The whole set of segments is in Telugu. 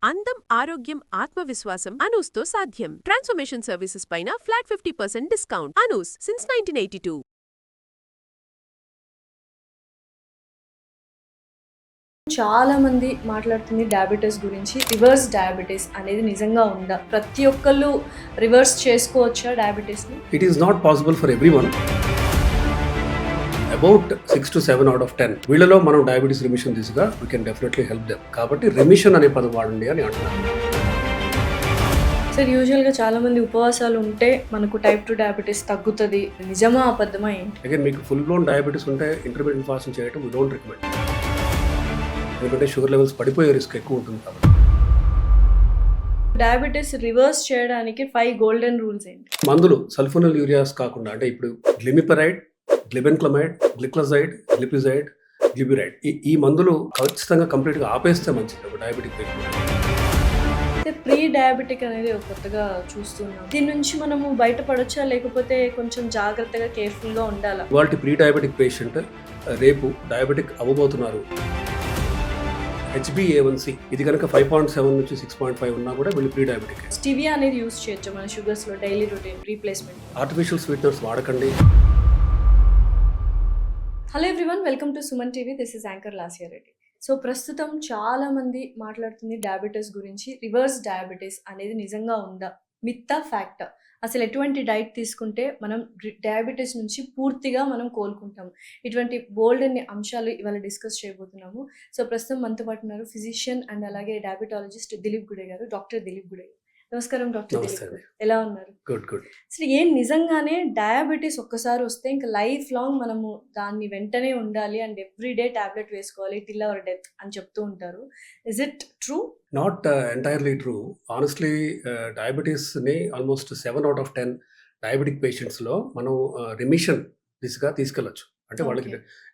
అందం, ఆరోగ్యం, ఆత్మవిశ్వాసం అనూస్తో సాధ్యం. ట్రాన్స్ఫర్మేషన్ సర్వీసెస్ పైన ఫ్లాట్ 50% డిస్కౌంట్. అనూస్ సిన్స్ 1982. చాలా మంది మాట్లాడుతుంది డయాబెటీస్ గురించి. రివర్స్ డయాబెటీస్ అనేది నిజంగా ఉందా? ప్రతి ఒక్కళ్ళు రివర్స్ చేసుకోవచ్చా డయాబెటీస్ని? It is not possible for everyone. About 6 to 7 out of 10 వీళ్ళలో మనం డయాబెటీస్ రిమిషన్ దిశగా we can definitely help them. కాబట్టి రిమిషన్ అనే పదం వాడండి అని అంటున్నాను. సార్, యూజువల్గా చాలా మంది ఉపవాసాలు ఉంటే మనకు టైప్ 2 డయాబెటీస్ తగ్గుతుంది. నిజమా అబద్ధమా ఏంటి? అగైన్ మీకు ఫుల్ బ్లోన్ డయాబెటీస్ ఉంటే ఇంటర్మీడియట్ ఫాస్టింగ్ చేయడం వీ డోంట్ రికమెండ్. ఎందుకంటే షుగర్ లెవెల్స్ పడిపోయే రిస్క్ ఎక్కువ ఉంటుంది కాబట్టి. డయాబెటీస్ రివర్స్ చేయడానికి 5 గోల్డెన్ రూల్స్ ఏంటి? మందులు సల్ఫోనిల్ యూరియాస్ కాకుండా అంటే ఇప్పుడు గ్లిమిపరైడ్, గ్లిబెన్క్లమైడ్, గ్లిక్లజైడ్, గ్లిపిజైడ్, గ్లిబ్యురైడ్ ఈ మందులు ఖచ్చితంగా కంప్లీట్గా ఆపేస్తే మంచిది ఒక డయాబెటిక్ పేషెంట్. అయితే ప్రీ డయాబెటిక్ అనేది ఒక కొత్తగా చూస్తున్నాం. దీని నుంచి మనము బయటపడొచ్చా, లేకపోతే కొంచెం జాగ్రత్తగా కేర్ఫుల్గా ఉండాలా? ఇవాళ ప్రీ డయాబెటిక్ పేషెంట్ రేపు డయాబెటిక్ అవ్వబోతున్నారు. HbA1c ఇది కనుక 5.7 నుంచి 6.5 ఉన్నా కూడా వీళ్ళు ప్రీ డయాబెటిక్. స్టివియా అనేది యూస్ చేయొచ్చు మన షుగర్స్లో daily routine replacement? Artificial sweeteners వాడకండి. Hello everyone, welcome to Suman TV. This is anchor Lasya Reddy. So ప్రస్తుతం చాలా మంది మాట్లాడుతుంది డయాబెటీస్ గురించి. రివర్స్ డయాబెటీస్ అనేది నిజంగా ఉందా? మిత్తా ఫ్యాక్టా? అసలు ఎటువంటి డైట్ తీసుకుంటే మనం డయాబెటీస్ నుంచి పూర్తిగా మనం కోలుకుంటాము? ఇటువంటి బోల్డ్ అన్ని అంశాలు ఇవాళ డిస్కస్ చేయబోతున్నాము. సో ప్రస్తుతం మనతో పాటు ఉన్నారు ఫిజిషియన్ అండ్ అలాగే డయాబెటాలజిస్ట్ దిలీప్ గుడే గారు. డాక్టర్ దిలీప్ గుడే. నమస్కారం డాక్టర్ దిలీప్ గారు, ఎలా ఉన్నారు? గుడ్. అసలు ఏం నిజంగానే డయాబెటీస్ ఒక్కసారి వస్తే ఇంకా లైఫ్ లాంగ్ మనము దాన్ని వెంటనే ఉండాలి అండ్ ఎవ్రీడే టాబ్లెట్ వేసుకోవాలి టిల్ అవర్ డెత్ అని చెప్తూ ఉంటారు. Is it true? Not entirely true. Honestly డయాబెటీస్ని ఆల్మోస్ట్ 7 out of 10 డయాబెటిక్ పేషెంట్స్లో మనం రిమిషన్ దిశగా తీసుకెళ్ళచ్చు. అంటే వాళ్ళకి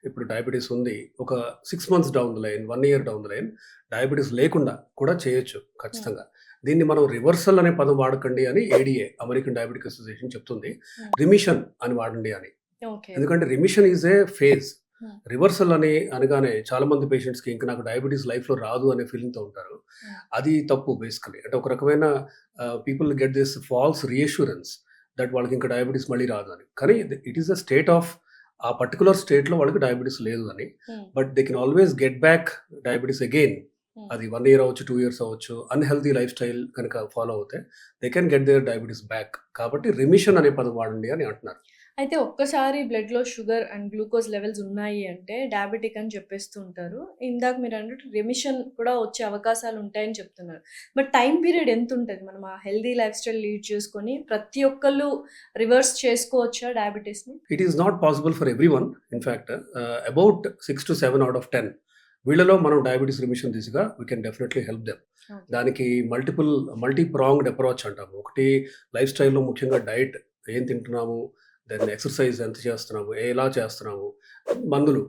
ఇప్పుడు డయాబెటీస్ ఉంది, ఒక 6 months down the line, 1 year down the line diabetes లేకుండా కూడా చేయొచ్చు ఖచ్చితంగా. దీన్ని మనం రివర్సల్ అనే పదం వాడకండి అని ADA, అమెరికన్ డయాబెటిక్ అసోసియేషన్ చెప్తుంది. రిమిషన్ అని వాడండి అని. ఎందుకంటే remission is a phase. Reversal అని అనగానే చాలా మంది పేషెంట్స్కి ఇంకా నాకు డయాబెటీస్ లైఫ్లో రాదు అనే ఫీలింగ్తో ఉంటారు. అది తప్పు బేసికలీ. అంటే ఒక రకమైన people get this false reassurance that వాళ్ళకి ఇంకా డయాబెటీస్ మళ్ళీ రాదు అని. కానీ it is a state of ఆ పర్టికులర్ స్టేట్లో వాళ్ళకి డయాబెటీస్ లేదు అని. But they can always get back diabetes again. అది 1 year అవ్వచ్చు, 2 years అవ్వచ్చు. అన్హెల్తీ లైఫ్ స్టైల్ కనుక ఫాలో అవుతే they can get their diabetes back. కాబట్టి రిమిషన్ అనే పదం వాడండి అని అంటున్నారు. అయితే ఒక్కసారి బ్లడ్లో షుగర్ అండ్ గ్లూకోజ్ లెవెల్స్ ఉన్నాయి అంటే డయాబెటిక్ అని చెప్పేస్తూ ఉంటారు. ఇందాక మీరు అన్నట్టు రెమిషన్ కూడా వచ్చే అవకాశాలు ఉంటాయని చెప్తున్నారు. బట్ టైం పీరియడ్ ఎంత ఉంటుంది? మనం ఆ హెల్దీ లైఫ్ స్టైల్ లీడ్ చేసుకొని ప్రతి ఒక్కళ్ళు రివర్స్ చేసుకోవచ్చా డయాబెటీస్ని? It is not possible for everyone. In fact about 6 to 7 out of 10 వీళ్ళలో మనం డయాబెటీస్ రిమిషన్ దిశగా we can definitely help them. దానికి మల్టీ ప్రాంగ్డ్ అప్రోచ్ అంటాము. ఒకటి లైఫ్ స్టైల్లో ముఖ్యంగా డైట్ ఏం తింటున్నాము, దాన్ని ఎక్సర్సైజ్ ఎంత చేస్తున్నాము, ఎలా చేస్తున్నాము, మందులు.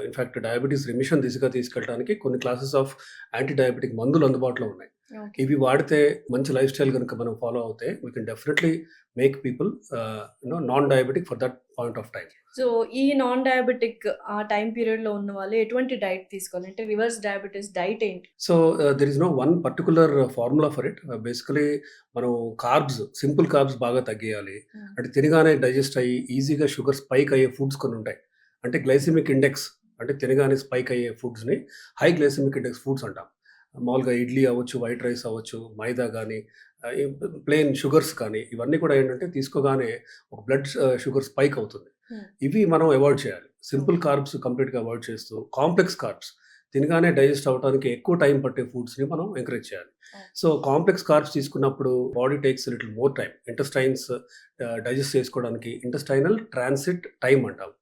ఇన్ఫ్యాక్ట్ డయాబెటీస్ రిమిషన్ దిశగా తీసుకెళ్ళడానికి కొన్ని క్లాసెస్ ఆఫ్ యాంటీ డయాబెటిక్ మందులు అందుబాటులో ఉన్నాయి. ఇవి వాడితే మంచి లైఫ్ స్టైల్ కనుక మనం ఫాలో అవుతే we can definitely make people non diabetic for that point of time. So ఈ నాన్ డయాబెటిక్ ఆ టైం పీరియడ్లో ఉన్న వాళ్ళు ఎటువంటి డైట్ తీసుకోవాలి? అంటే రివర్స్ డయాబెటీస్ డైట్ ఏంటి? So there is no one particular formula for it. Basically మనం కార్బ్స్, సింపుల్ కార్బ్స్ బాగా తగ్గేయాలి. అంటే తినగానే డైజెస్ట్ అయ్యి ఈజీగా షుగర్ స్పైక్ అయ్యే ఫుడ్స్ కొన్ని ఉంటాయి. అంటే గ్లైసిమిక్ ఇండెక్స్, అంటే తినగానే స్పైక్ అయ్యే ఫుడ్స్ని హై గ్లైసిమిక్ ఇండెక్స్ ఫుడ్స్ అంటాం. మామూలుగా ఇడ్లీ అవ్వచ్చు, వైట్ రైస్ అవ్వచ్చు, మైదా కానీ, ప్లెయిన్ షుగర్స్ కానీ, ఇవన్నీ కూడా ఏంటంటే తీసుకోగానే ఒక బ్లడ్ షుగర్ స్పైక్ అవుతుంది. ఇవి మనం అవాయిడ్ చేయాలి. సింపుల్ కార్బ్స్ కంప్లీట్గా అవాయిడ్ చేస్తూ కాంప్లెక్స్ కార్బ్స్ తినగానే డైజెస్ట్ అవ్వడానికి ఎక్కువ టైం పట్టే ఫుడ్స్ని మనం ఎంకరేజ్ చేయాలి. సో కాంప్లెక్స్ కార్బ్స్ తీసుకున్నప్పుడు body takes little more time. Intestines digest చేసుకోవడానికి ఇంటెస్టైనల్ ట్రాన్సిట్ టైం అంటాం.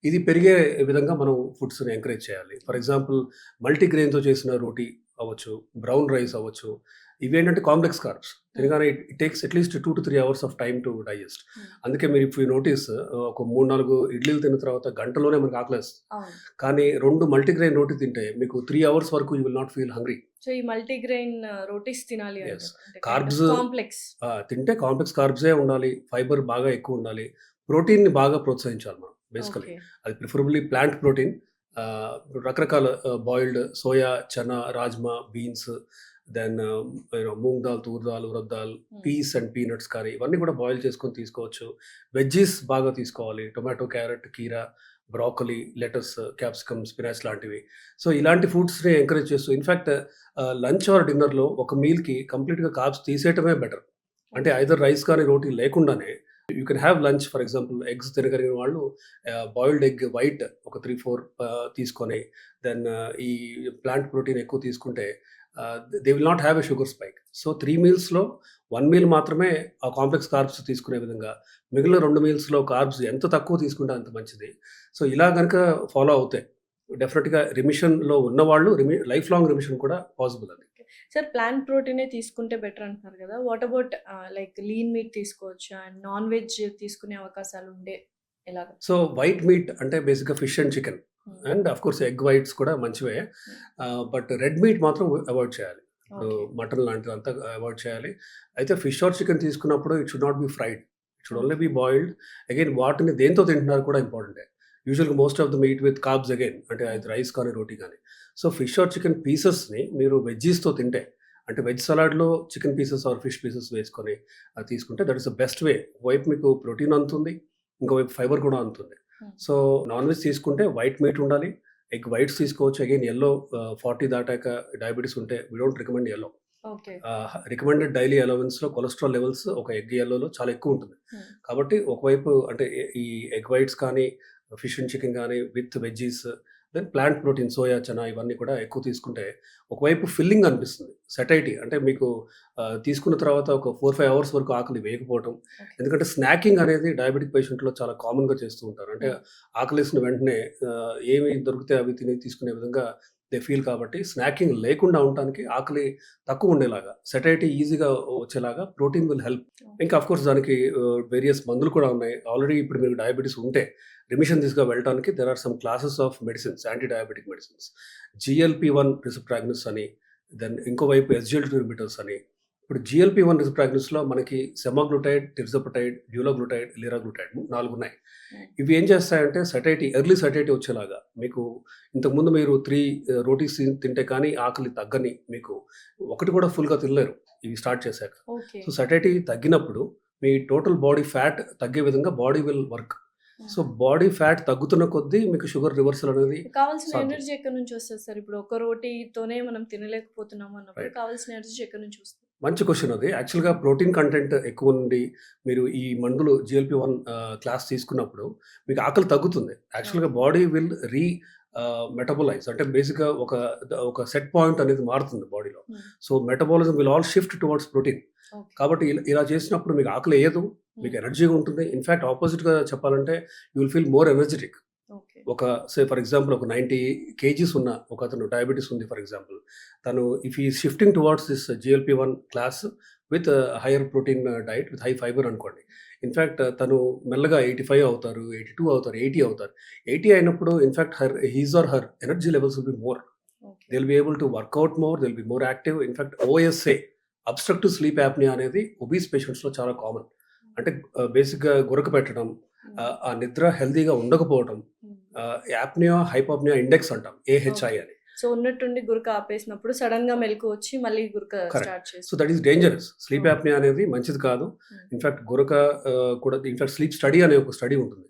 ఇది పెరిగే విధంగా మనం ఫుడ్స్ని ఎంకరేజ్ చేయాలి. ఫర్ ఎగ్జాంపుల్ మల్టీగ్రెయిన్తో చేసిన రోటీ అవ్వచ్చు, బ్రౌన్ రైస్ అవ్వచ్చు. ఇవేంటంటే కాంప్లెక్స్ కార్బ్స్ తినగానే it takes at least 2 to 3 hours of time to digest. అందుకే మీరు ఇఫ్ యూ నోటీస్ ఒక 3-4 ఇడ్లీలు తిన్న తర్వాత గంటలోనే మనకు ఆకలేస్తుంది. కానీ 2 మల్టీగ్రెయిన్ రోటీ తింటే మీకు 3 hours వరకు you will not feel hungry. So ఈ మల్టీగ్రెయిన్ రోటీస్ తినాలి. కార్బ్స్ తింటే కాంప్లెక్స్ కార్బ్సే ఉండాలి, ఫైబర్ బాగా ఎక్కువ ఉండాలి, ప్రోటీన్ని బాగా ప్రోత్సహించాలి మనం బేసికలీ. అది ప్రిఫరబుల్లీ ప్లాంట్ ప్రోటీన్. రకరకాల boiled soya, chana, rajma, beans, then moong dal, toor dal, urad dal, peas and peanuts కానీ ఇవన్నీ కూడా బాయిల్ చేసుకొని తీసుకోవచ్చు. వెజ్జీస్ బాగా తీసుకోవాలి. టొమాటో, క్యారెట్, కీరా, బ్రాకలీ, లెటస్, క్యాప్సికమ్, స్పినాచ్ లాంటివి. సో ఇలాంటి ఫుడ్స్‌ని ఎంకరేజ్ చేస్తూ ఇన్‌ఫాక్ట్ లంచ్ ఆర్ డిన్నర్‌లో ఒక మీల్‌కి కంప్లీట్‌గా కార్బ్స్ తీసేయటమే బెటర్. అంటే ఐదర్ రైస్ కానీ, రోటీ లేకుండానే you can have lunch. For example eggs తినగలిగిన వాళ్ళు బాయిల్డ్ ఎగ్ వైట్ ఒక 3, 4 తీసుకొని దెన్ ఈ ప్లాంట్ ప్రోటీన్ ఎక్కువ తీసుకుంటే they will not have a sugar spike. So 3 మీల్స్‌లో 1 meal మాత్రమే ఆ కాంప్లెక్స్ కార్బ్స్ తీసుకునే విధంగా, మిగిలిన 2 మీల్స్‌లో కార్బ్స్ ఎంత తక్కువ తీసుకుంటే అంత మంచిది. సో ఇలా గనక ఫాలో అవుతే డెఫినిట్‌గా రిమిషన్‌లో ఉన్నవాళ్ళు లైఫ్ లాంగ్ రిమిషన్ కూడా పాసిబుల్ అది. సార్ ప్లాంట్ ప్రోటీనే తీసుకుంటే బెటర్ అంటున్నారు కదా! What about like lean meet తీసుకోవచ్చా? అండ్ నాన్ వెజ్ తీసుకునే అవకాశాలు ఉండే ఎలాగా? సో వైట్ మీట్ అంటే బేసిక్‌గా fish and chicken and of course egg whites కూడా మంచివే. బట్ రెడ్ మీట్ మాత్రం అవాయిడ్ చేయాలి. ఇప్పుడు ఓకే. మటన్ లాంటిదంతా అవాయిడ్ చేయాలి. అయితే ఫిష్ ఆర్ చికెన్ తీసుకున్నప్పుడు it should not be fried. It should only B boiled. Again వాటిని దేనితో తింటున్నారు కూడా ఇంపార్టెంటే. యూజువల్‌గా most of the meat with carbs again అంటే అది రైస్ కానీ, రోటీ కానీ. సో ఫిష్ ఆర్ చికెన్ పీసెస్‌ని మీరు వెజ్జీస్‌తో తింటే అంటే వెజ్ సలాడ్‌లో chicken pieces or fish pieces వేసుకొని తీసుకుంటే that is the best way. ఒకవైపు మీకు ప్రోటీన్ అందుతుంది. ఇంకోవైపు ఫైబర్ కూడా అందుతుంది. సో నాన్ వెజ్ తీసుకుంటే వైట్ మీట్ ఉండాలి. ఎగ్ వైట్స్ తీసుకోవచ్చు. అగైన్ యెల్లో 40 దాటాక డయాబెటిస్ ఉంటే we don't recommend yellow. Okay. Recommended daily అలవెన్స్‌లో కొలెస్ట్రాల్ లెవెల్స్ ఒక ఎగ్ యెల్లోలో చాలా ఎక్కువ ఉంటుంది. కాబట్టి ఒకవైపు అంటే ఈ ఎగ్ వైట్స్ కానీ, ఫిష్ అండ్ చికెన్ కానీ with veggies, then plant protein soya, chana ఇవన్నీ కూడా ఎక్కువ తీసుకుంటే ఒకవైపు ఫిల్లింగ్ అనిపిస్తుంది. సటైటీ అంటే మీకు తీసుకున్న తర్వాత ఒక 4, 5 అవర్స్ వరకు ఆకలి వేయకపోవటం. ఓకే. ఎందుకంటే స్నాకింగ్ అనేది డయాబెటిక్ పేషెంట్‌లో చాలా కామన్‌గా చేస్తూ ఉంటారు. అంటే ఆకలేసిన వెంటనే ఏమి దొరికితే అవి తీసుకునే విధంగా దే ఫీల్ కాబట్టి స్నాకింగ్ లేకుండా ఉండటానికి ఆకలి తక్కువ ఉండేలాగా, సటైటీ ఈజీగా వచ్చేలాగా ప్రోటీన్ విల్ హెల్ప్. ఇంకా ఆఫ్ కోర్స్ దానికి వేరియస్ మందులు కూడా ఉన్నాయి. ఆల్రెడీ ఇప్పుడు మీకు డయాబెటిస్ ఉంటే రిమిషన్ వెళ్ళటానికి there are some classes of medicines, anti diabetic medicines. GLP-1 receptor agonist అని, దెన్ ఇంకోవైపు SGLT2 ఇన్హిబిటర్స్ అని. ఇప్పుడు GLP-1 రిసెప్టర్ అగనిస్ట్‌లో మనకి సెమాగ్లూటైడ్, తిర్జపటైడ్, డ్యూలాగ్లూటైడ్, లిరాగ్లూటైడ్ 4 ఉన్నాయి. ఇవి ఏం చేస్తాయంటే ఎర్లీ సటైటీ వచ్చేలాగా మీకు ఇంతకుముందు మీరు 3 రోటీస్ తింటే కానీ ఆకలి తగ్గని మీకు ఒకటి కూడా ఫుల్‌గా తినలేరు ఇవి స్టార్ట్ చేశాక. ఓకే. సో సటైటీ తగ్గినప్పుడు మీ టోటల్ బాడీ ఫ్యాట్ తగ్గే విధంగా body will work. So body fat తగ్గుతున్న కొద్దీ మీకు షుగర్ రివర్సల్ అనేది కావాల్సిన సాధ్యం. ఎనర్జీ ఎక్కడి నుంచి వస్తది సార్? ఇప్పుడు ఒక రోటీతోనే మనం తినలేకపోతున్నాము అన్నప్పుడు రైట్. కావాల్సిన ఎనర్జీ ఎక్కడి నుంచి వస్తుంది? మంచి క్వెషన్ అది. యాక్చువల్‌గా ప్రోటీన్ కంటెంట్ ఎక్కువ ఉండి మీరు ఈ మందులు GLP-1 క్లాస్ తీసుకున్నప్పుడు మీకు ఆకలి తగ్గుతుంది. యాక్చువల్‌గా బాడీ విల్ మెటబోలైజ్ అంటే బేసిక్‌గా ఒక సెట్ పాయింట్ అనేది మారుతుంది బాడీలో. So metabolism will all shift towards protein. Okay. కాబట్టి ఇలా చేసినప్పుడు మీకు ఆకలి ఎయ్యదు. మీకు ఎనర్జీగా ఉంటుంది. ఇన్‌ఫాక్ట్ ఆపోజిట్‌గా చెప్పాలంటే you will feel more energetic. Okay. For example ఒక 90 కేజీస్ ఉన్న ఒకతను డయాబెటిస్ ఉంది ఫర్ ఎగ్జాంపుల్. తను if he is shifting towards this GLP-1 class with higher protein diet with high fibre అనుకోండి. ఇన్‌ఫాక్ట్ తను మెల్లగా 85 అవుతారు, 82 అవుతారు, 80 అవుతారు. 80 అయినప్పుడు in fact his or her energy levels will be more. Okay. They will be able to workout more. They will be more active. In fact OSA obstructive sleep apnoea అనేది ఒబీస్ పేషెంట్స్‌లో చాలా కామన్. అంటే బేసిక్‌గా గురక పెట్టడం, ఆ నిద్ర హెల్తీగా ఉండకపోవడం, యాప్నియా, హైపోప్నియా ఇండెక్స్ అంటాం AHI అని. సో ఉన్నట్టుండి గురక ఆపేసినప్పుడు సడెన్‌గా మెలుకువ వచ్చి మళ్ళీ గురక కరెక్ట్. స్టార్ట్ సో చేస్తుంది. That is dangerous. Sleep Hmm. Apnoea అనేది మంచిది కాదు. ఇన్‌ఫాక్ట్ గురక కూడా ఇన్‌ఫాక్ట్ స్లీప్ స్టడీ అనే ఒక స్టడీ ఉంటుంది.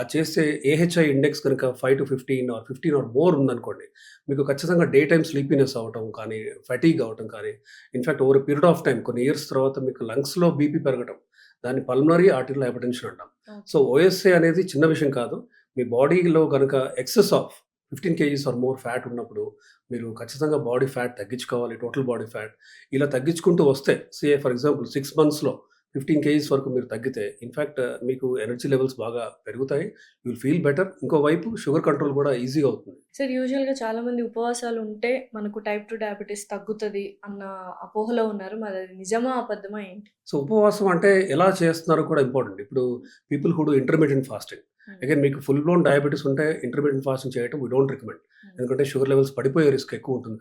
అది చేస్తే AHI ఇండెక్స్ కనుక 5 to 15 ఆర్ 15 ఆర్ మోర్ ఉందనుకోండి, మీకు ఖచ్చితంగా డే టైమ్ స్లీపీనెస్ అవ్వటం కానీ, ఫటీగ్ అవ్వటం కానీ, in fact over a period of time కొన్ని ఇయర్స్ తర్వాత మీకు లంగ్స్‌లో బీపీ పెరగటం, దాన్ని పల్మనరీ ఆర్టీరియల్ హైపర్‌టెన్షన్ అంటాం. సో OSA అనేది చిన్న విషయం కాదు. మీ బాడీలో గనుక excess of 15 KGs or more fat ఉన్నప్పుడు మీరు ఖచ్చితంగా బాడీ ఫ్యాట్ తగ్గించుకోవాలి. టోటల్ బాడీ ఫ్యాట్ ఇలా తగ్గించుకుంటూ వస్తే ఫర్ ఎగ్జాంపుల్ 6 మంత్స్‌లో 15 కేజీస్ వరకు మీరు తగ్గితే ఇన్‌ఫాక్ట్ మీకు ఎనర్జీ లెవెల్స్ బాగా పెరుగుతాయి. You will feel better. ఇంకోవైపు షుగర్ కంట్రోల్ కూడా ఈజీగా అవుతుంది. సార్ యూజువల్‌గా చాలామంది ఉపవాసాలు ఉంటే మనకు టైప్ 2 డయాబెటిస్ తగ్గుతది అన్న అపోహలో ఉన్నారు. మరి అది నిజమా? అబద్ధమా? ఏంటి? సో ఉపవాసం అంటే ఎలా చేస్తున్నారో కూడా ఇంపార్టెంట్. ఇప్పుడు people who do intermediate fasting, again మీకు ఫుల్ బ్లోన్ డయాబెటిస్ ఉంటే ఇంటర్మీడియట్ ఫాస్టింగ్ చేయడం వీ డోంట్ రికమెండ్. ఎందుకంటే షుగర్ లెవెల్స్ పడిపోయే రిస్క్ ఎక్కువ ఉంటుంది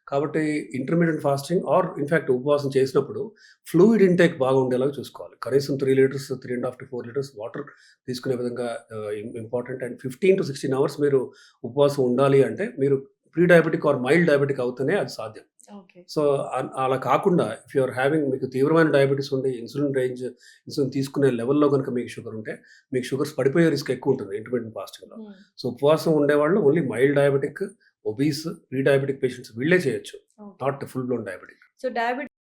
కాబట్టి ఇంటర్మీడియట్ ఫాస్టింగ్ ఆర్ ఇన్‌ఫాక్ట్ ఉపవాసం చేసినప్పుడు ఫ్లూయిడ్ ఇంటేక్ బాగా ఉండేలాగా చూసుకోవాలి. కనీసం 3 లీటర్స్, 3.5 to 4 లీటర్స్ వాటర్ తీసుకునే విధంగా ఇంపార్టెంట్. అండ్ 15 to 16 అవర్స్ మీరు ఉపవాసం ఉండాలి అంటే మీరు pre diabetic or mild diabetic అవుతేనే అది సాధ్యం. ఓకే. సో, అలా కాకుండా ఇఫ్ యూ ఆర్ హ్యావింగ్ మీకు తీవ్రమైన డయాబెటిస్ ఉండి ఇన్సులిన్ తీసుకునే లెవెల్‌లో గనుక మీకు షుగర్ ఉంటే, మీకు షుగర్స్ పడిపోయే రిస్క్ ఎక్కువ ఉంటుంది ఇంటర్మిటెంట్ ఫాస్టింగ్‌లో. హ్మ్. సో, ఉపవాసం ఉండేవాళ్ళు only mild diabetic, obese, pre diabetic patients వీళ్ళే చేయొచ్చు. Okay. Not full blown diabetic. So, diabetes